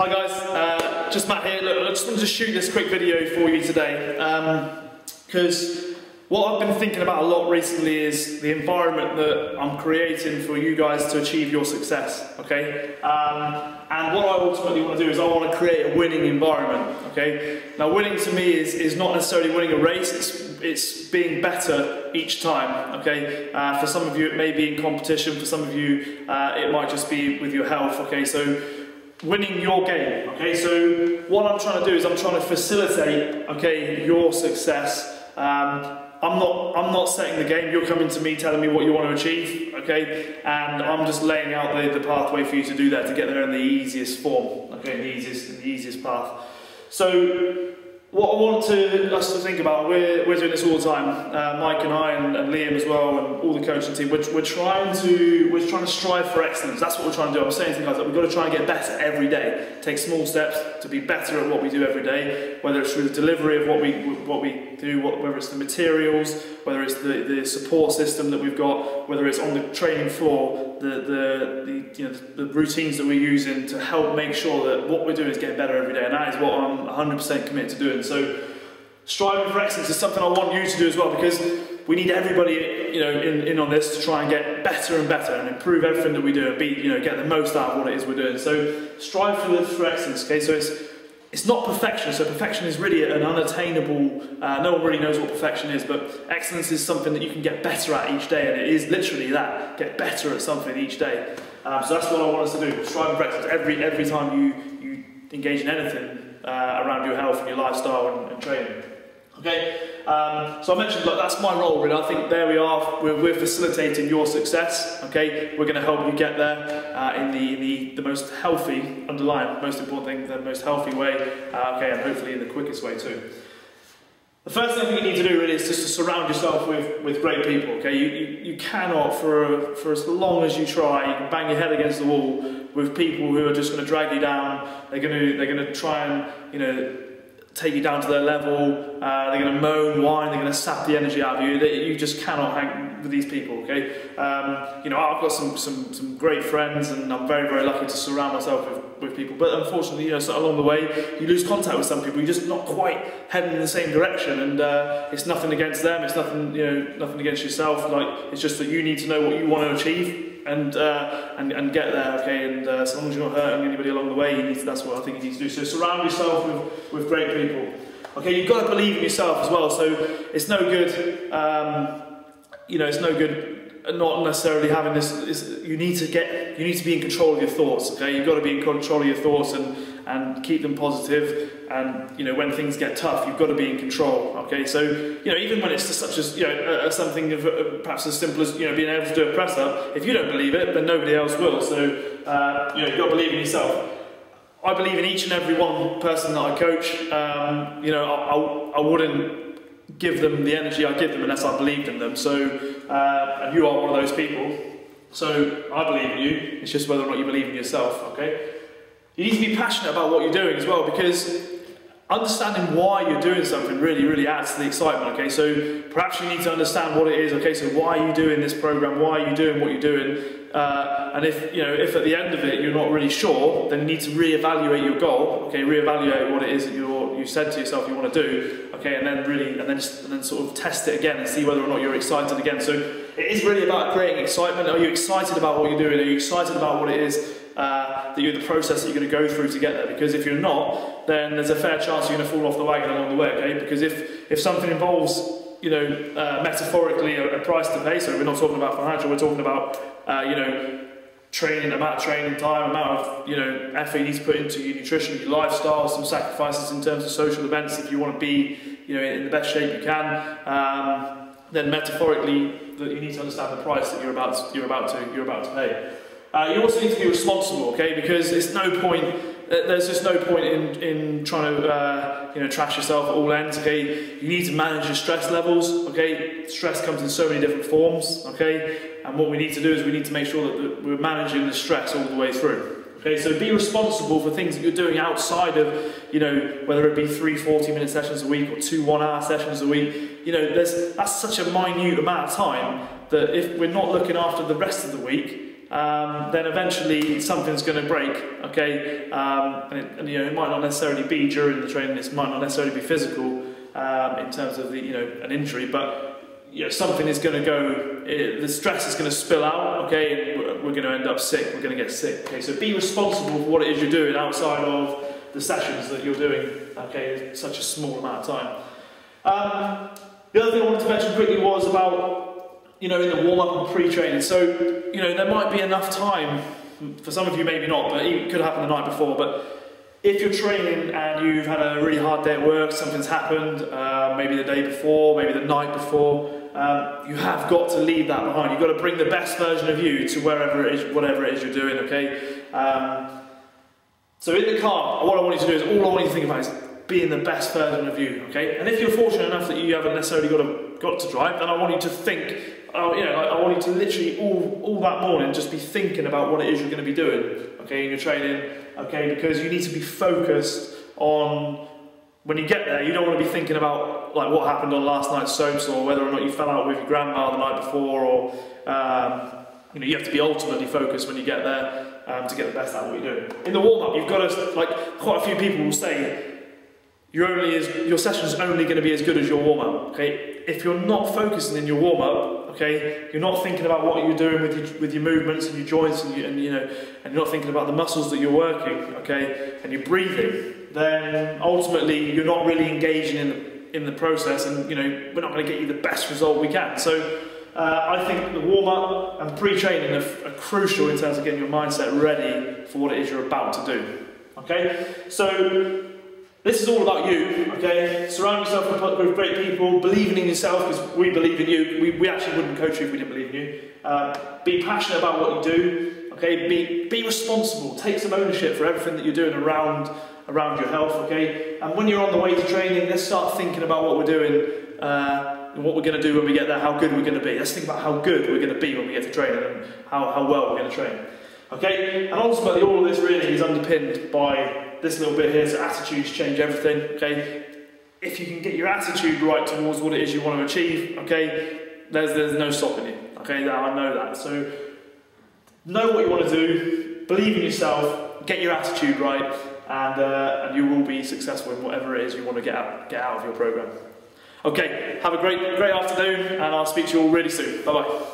Hi guys, just Matt here. Look, I just wanted to shoot this quick video for you today because what I've been thinking about a lot recently is the environment that I'm creating for you guys to achieve your success, okay? And what I ultimately want to do is I want to create a winning environment, okay? Now winning to me is not necessarily winning a race, it's being better each time, okay? For some of you it may be in competition, for some of you it might just be with your health, okay? So winning your game, okay? So what I'm trying to do is I'm trying to facilitate, okay, your success. I'm not setting the game. You're coming to me telling me what you want to achieve, okay? And I'm just laying out the pathway for you to do that, to get there in the easiest form, okay? The easiest path. So what I want us to think about, we're doing this all the time. Mike and I and Liam as well, and all the coaching team. We're trying to strive for excellence. That's what we're trying to do. I'm saying to you guys that we've got to try and get better every day. Take small steps to be better at what we do every day. Whether it's through the delivery of what we do, whether it's the materials, whether it's the support system that we've got, whether it's on the training floor, the routines that we're using to help make sure that what we're doing is getting better every day. And that is what I'm 100% committed to doing. So striving for excellence is something I want you to do as well, because we need everybody, in on this to try and get better and better and improve everything that we do and get the most out of what it is we're doing. So strive for excellence. Okay, so it's not perfection. So perfection is really an unattainable. No one really knows what perfection is, but excellence is something that you can get better at each day, and it is literally that: get better at something each day. So that's what I want us to do. Striving for excellence every time you engage in anything around your health and your lifestyle and training. Okay, so I mentioned, look, that's my role really. I think there we are, we're facilitating your success, okay? We're going to help you get there in the most healthy, most important thing, the most healthy way, okay, and hopefully in the quickest way too. The first thing you need to do really is just to surround yourself with great people, okay? You cannot, for as long as you try, you can bang your head against the wall with people who are just going to drag you down. They're going to try and, take you down to their level. They're going to moan, whine, they're going to sap the energy out of you. You just cannot hang with these people, okay? I've got some great friends, and I'm very, very lucky to surround myself with people. But unfortunately, so along the way, you lose contact with some people. You're just not quite heading in the same direction, and it's nothing against them. It's nothing, nothing against yourself. Like, it's just that you need to know what you want to achieve and get there, okay? And as long as you're not hurting anybody along the way, that's what I think you need to do. So surround yourself with great people. Okay, you've got to believe in yourself as well. So it's no good, it's no good not necessarily having this. You need to be in control of your thoughts. Okay, you've got to be in control of your thoughts and keep them positive. And when things get tough, you've got to be in control. Okay, so even when it's just such as something of perhaps as simple as being able to do a press up, if you don't believe it, then nobody else will. So you've got to believe in yourself. I believe in each and every one person that I coach. I wouldn't give them the energy I give them unless I believed in them. So and you are one of those people. So I believe in you. It's just whether or not you believe in yourself. Okay. You need to be passionate about what you're doing as well, because understanding why you're doing something really, really adds to the excitement, okay? So perhaps you need to understand what it is, okay? So why are you doing this program? Why are you doing what you're doing? And if at the end of it you're not really sure, then you need to reevaluate your goal, okay? Reevaluate what it is that you said to yourself you want to do, okay? And then sort of test it again and see whether or not you're excited again. So it is really about creating excitement. Are you excited about what you're doing? Are you excited about what it is? The process that you're going to go through to get there, because if you're not, then there's a fair chance you're going to fall off the wagon along the way, okay? Because if something involves, metaphorically a price to pay, so we're not talking about financial, we're talking about, training, amount of training time, amount of, effort you need to put into your nutrition, your lifestyle, some sacrifices in terms of social events if you want to be, in the best shape you can, then metaphorically, you need to understand the price that you're about to pay. You also need to be responsible, okay? Because there's just no point in trying to trash yourself at all ends, okay? You need to manage your stress levels, okay? Stress comes in so many different forms, okay? And what we need to do is we need to make sure that we're managing the stress all the way through. Okay, so be responsible for things that you're doing outside of, whether it be 3 40-minute sessions a week or 2 1-hour sessions a week. That's such a minute amount of time that if we're not looking after the rest of the week, then eventually something's going to break, okay? And you know, it might not necessarily be during the training, it might not necessarily be physical in terms of the, you know, an injury, but you know, something is going to go, the stress is going to spill out, okay, and we're going to end up sick, we're going to get sick, okay? So be responsible for what it is you're doing outside of the sessions that you're doing, okay, in such a small amount of time. The other thing I wanted to mention quickly was about, you know, in the warm-up and pre-training. So, you know, there might be enough time, for some of you maybe not, but it could happen the night before, but if you're training and you've had a really hard day at work, something's happened, maybe the day before, maybe the night before, you have got to leave that behind. You've got to bring the best version of you to wherever it is, whatever it is you're doing, okay? So in the car, what I want you to do is, all I want you to think about is being the best version of you, okay? And if you're fortunate enough that you haven't necessarily got to drive, then I want you to think, you know, I want you to literally all that morning just be thinking about what it is you're going to be doing, okay, in your training, okay, because you need to be focused on, when you get there, you don't want to be thinking about like what happened on last night's soaps or whether or not you fell out with your grandma the night before, or you know, you have to be ultimately focused when you get there to get the best out of what you're doing. In the warm-up, you've got to, like, quite a few people will say, your session's only going to be as good as your warm-up, okay? If you're not focusing in your warm-up, okay, you're not thinking about what you're doing with your movements and your joints, and you know, and you're not thinking about the muscles that you're working, okay, and you're breathing, then ultimately you're not really engaging in the process, and you know, we're not going to get you the best result we can. So I think the warm-up and pre-training are crucial in terms of getting your mindset ready for what it is you're about to do, okay? So this is all about you, okay? Surround yourself with great people, believing in yourself, because we believe in you. We actually wouldn't coach you if we didn't believe in you. Be passionate about what you do, okay? Be responsible, take some ownership for everything that you're doing around your health, okay? And when you're on the way to training, let's start thinking about what we're doing, and what we're going to do when we get there, how good we're going to be. Let's think about how good we're going to be when we get to training, and how well we're going to train. Okay? And ultimately, all of this really is underpinned by this little bit here, so attitudes change everything, okay? If you can get your attitude right towards what it is you want to achieve, okay, there's no stopping you, okay? I know that. So know what you want to do, believe in yourself, get your attitude right, and you will be successful in whatever it is you want to get out of your program. Okay, have a great afternoon, and I'll speak to you all really soon. Bye-bye.